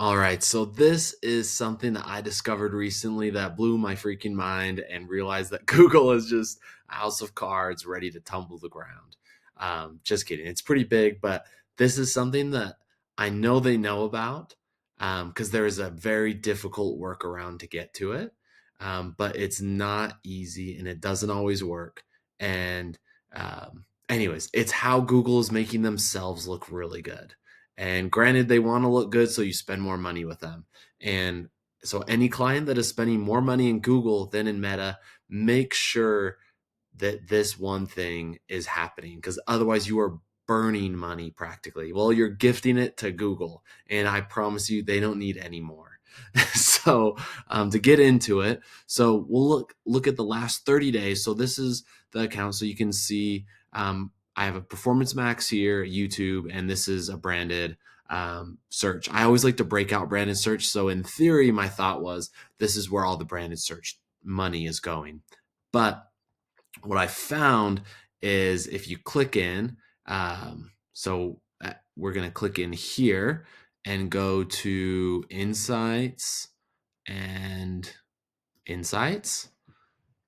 All right, so this is something that I discovered recently that blew my freaking mind and realized that Google is just a house of cards ready to tumble the ground. Just kidding. It's pretty big, but this is something that I know they know about because there is a very difficult workaround to get to it. But it's not easy and it doesn't always work. And, anyways, it's how Google is making themselves look really good. And granted, they want to look good, so you spend more money with them. And so, any client that is spending more money in Google than in Meta, make sure that this one thing is happening because otherwise, you are burning money practically. Well, you're gifting it to Google, and I promise you, they don't need any more. So, to get into it, so we'll look at the last 30 days. So this is the account, so you can see I have a Performance Max here, YouTube, and this is a branded search. I always like to break out branded search. So in theory, my thought was this is where all the branded search money is going. But what I found is if you click in, we're going to click in here and go to Insights and Insights.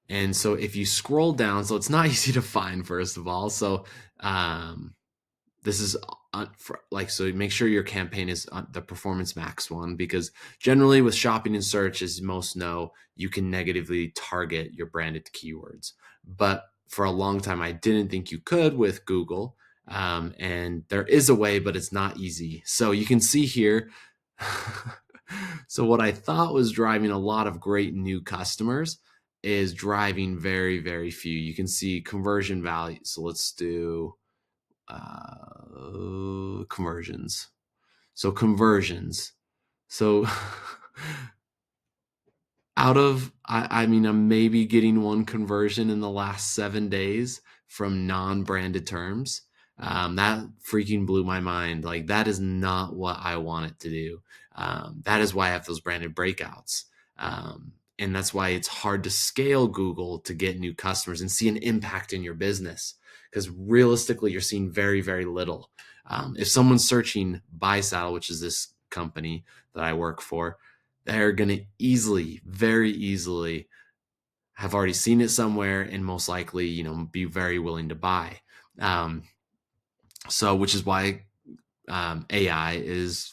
And so if you scroll down, so it's not easy to find, first of all. So this is so make sure your campaign is the Performance Max one, because generally with shopping and search, as most know, you can negatively target your branded keywords. But for a long time, I didn't think you could with Google. And there is a way, but it's not easy. So you can see here. So what I thought was driving a lot of great new customers is driving very, very few. You can see conversion value. So let's do conversions. So conversions. So I mean, I'm maybe getting one conversion in the last 7 days from non-branded terms. That freaking blew my mind. Like, that is not what I want it to do. That is why I have those branded breakouts. And that's why it's hard to scale Google to get new customers and see an impact in your business. Because realistically, you're seeing very, very little. If someone's searching BiSaddle, which is this company that I work for, they're going to very easily have already seen it somewhere and most likely, be very willing to buy. Which is why AI is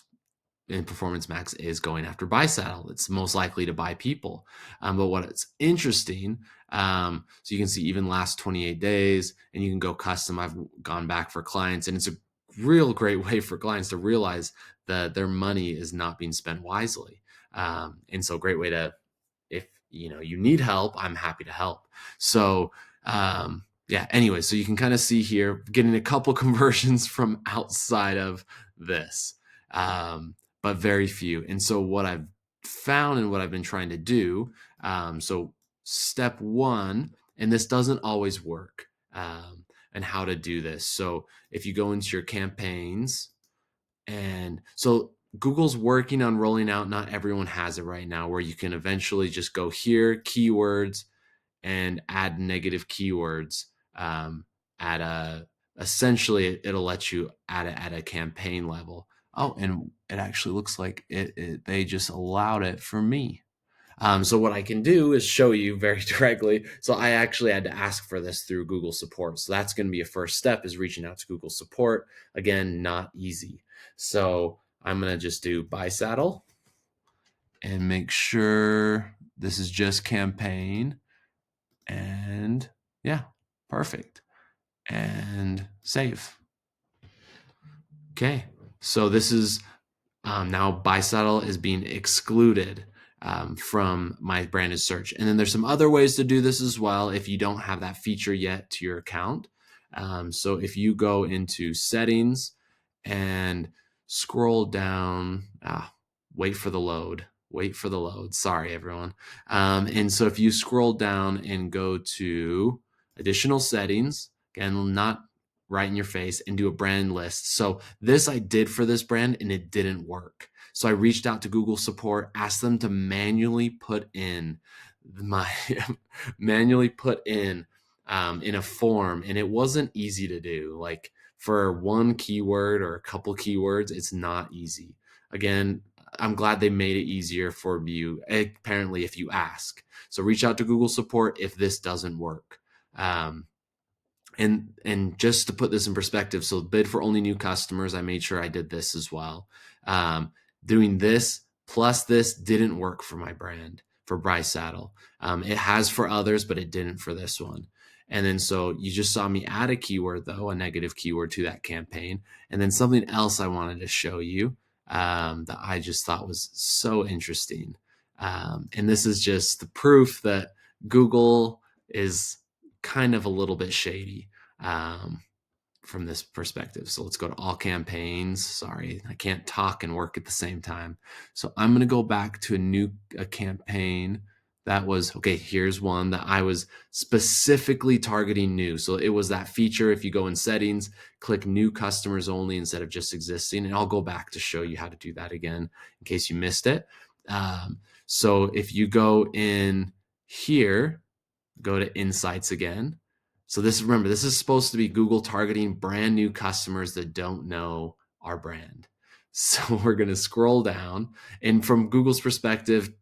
in Performance Max is going after BiSaddle. It's most likely to buy people. But what it's interesting, so you can see even last 28 days, and you can go custom. I've gone back for clients, and it's a real great way for clients to realize that their money is not being spent wisely. And so great way to, if you need help, I'm happy to help. So yeah, anyway, so you can kind of see here getting a couple conversions from outside of this. But very few. And so what I've found and what I've been trying to do, so step one, and this doesn't always work, and how to do this. So if you go into your campaigns, and so Google's working on rolling out, not everyone has it right now, where you can eventually just go here, keywords, and add negative keywords at essentially it'll let you add it at a campaign level. Oh, and it actually looks like they just allowed it for me. So what I can do is show you very directly. So I actually had to ask for this through Google support. So that's going to be a first step, is reaching out to Google support. Again, not easy. So I'm going to just do BiSaddle and make sure this is just campaign. And yeah, perfect. And save. Okay, so this is now BiSaddle is being excluded from my branded search. And then there's some other ways to do this as well if you don't have that feature yet to your account. So if you go into settings and scroll down, wait for the load. Sorry, everyone. And so if you scroll down and go to additional settings, again, not right in your face, and do a brand list. So this I did for this brand and it didn't work. So I reached out to Google support, asked them to manually put in in a form, and it wasn't easy to do. Like, for one keyword or a couple keywords, it's not easy. Again, I'm glad they made it easier for you, apparently, if you ask. So reach out to Google support if this doesn't work. And just to put this in perspective, so bid for only new customers, I made sure I did this as well. Doing this plus this didn't work for my brand, for BiSaddle. It has for others, but it didn't for this one. And then so you just saw me add a keyword, though, a negative keyword to that campaign. And then something else I wanted to show you that I just thought was so interesting. And this is just the proof that Google is kind of a little bit shady from this perspective. So let's go to all campaigns. Sorry, I can't talk and work at the same time. So I'm going to go back to a campaign that was, okay, here's one that I was specifically targeting new. So it was that feature. If you go in settings, click new customers only instead of just existing. And I'll go back to show you how to do that again in case you missed it. So if you go in here, go to insights again. So remember, this is supposed to be Google targeting brand new customers that don't know our brand. So we're going to scroll down, and from Google's perspective,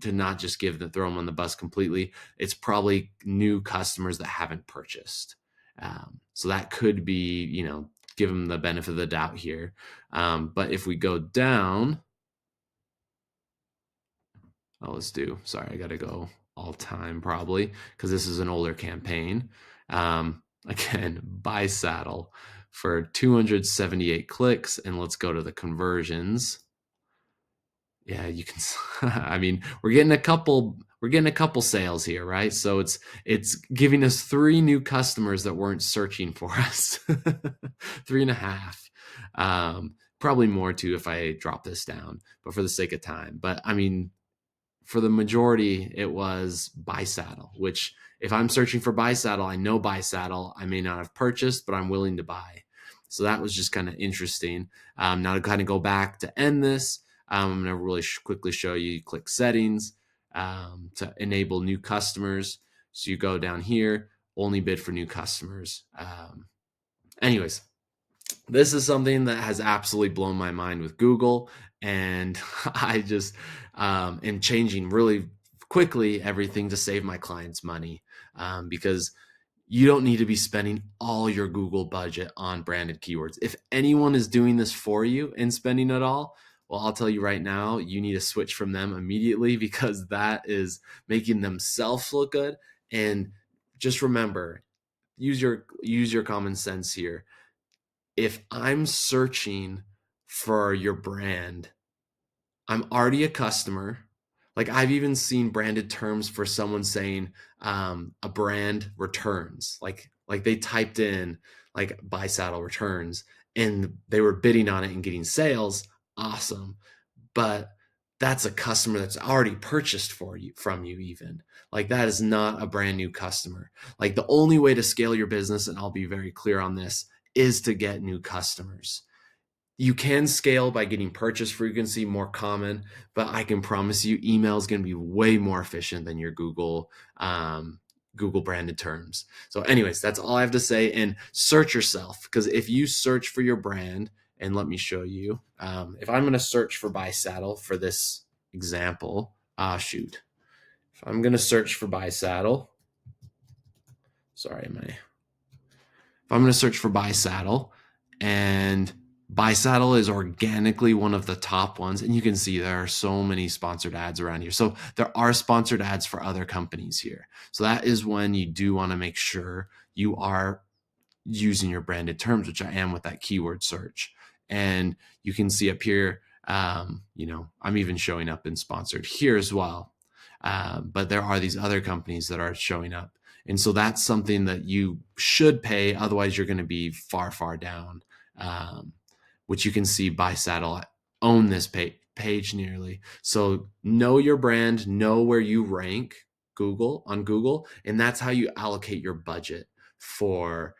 to not just throw them on the bus completely, it's probably new customers that haven't purchased. So that could be, give them the benefit of the doubt here. But if we go down, sorry, I got to go all time probably because this is an older campaign. Again, BiSaddle for 278 clicks, and let's go to the conversions. Yeah, you can. I mean, we're getting a couple sales here, right? So it's giving us 3 new customers that weren't searching for us, 3.5. Probably more too if I drop this down, but for the sake of time. But I mean, for the majority, it was BiSaddle, which if I'm searching for BiSaddle, I know BiSaddle. I may not have purchased, but I'm willing to buy. So that was just kind of interesting. Now to kind of go back to end this, I'm going to really quickly show you click settings to enable new customers. So you go down here, only bid for new customers. Anyways, this is something that has absolutely blown my mind with Google. And I just am changing really quickly everything to save my clients money because you don't need to be spending all your Google budget on branded keywords. If anyone is doing this for you and spending it all, well, I'll tell you right now, you need to switch from them immediately because that is making themselves look good. And just remember, use your common sense here. If I'm searching for your brand, I'm already a customer. Like I've even seen branded terms for someone saying a brand returns. Like they typed in like BiSaddle returns and they were bidding on it and getting sales. Awesome. But that's a customer that's already purchased from you even. Like that is not a brand new customer. Like the only way to scale your business, and I'll be very clear on this, is to get new customers. You can scale by getting purchase frequency more common, but I can promise you email is going to be way more efficient than your Google branded terms. So anyways, that's all I have to say. And search yourself, because if you search for your brand, and let me show you, if I'm going to search for BiSaddle for this example, if I'm going to search for BiSaddle, if I'm going to search for BiSaddle, and BiSaddle is organically one of the top ones, and you can see there are so many sponsored ads around here. So there are sponsored ads for other companies here. So that is when you do want to make sure you are using your branded terms, which I am with that keyword search. And you can see up here, I'm even showing up in sponsored here as well. But there are these other companies that are showing up. And so that's something that you should pay. Otherwise, you're going to be far, far down, which you can see BiSaddle own this page nearly. So know your brand, know where you rank on Google, and that's how you allocate your budget for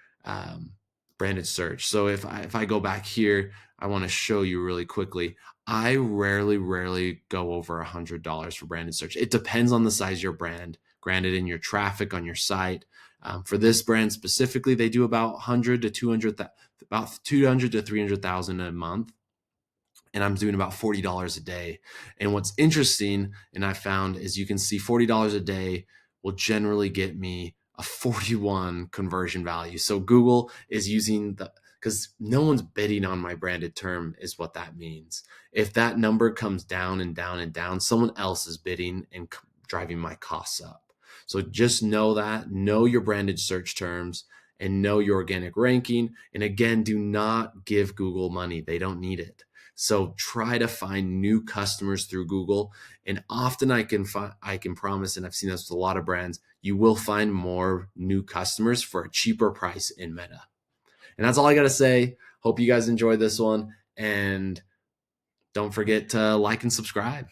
branded search. So if I go back here, I want to show you really quickly. I rarely go over $100 for branded search. It depends on the size of your brand, granted, in your traffic on your site. For this brand specifically, they do about 200 to 300,000 a month. and I'm doing about $40 a day. And what's interesting, and I found, is you can see $40 a day will generally get me a 41 conversion value. So Google is using the, because no one's bidding on my branded term is what that means. If that number comes down and down and down, someone else is bidding and driving my costs up. So just know that, know your branded search terms and know your organic ranking. And again, do not give Google money. They don't need it. So try to find new customers through Google. And often I can promise, and I've seen this with a lot of brands, you will find more new customers for a cheaper price in Meta. And that's all I got to say. Hope you guys enjoyed this one. And don't forget to like and subscribe.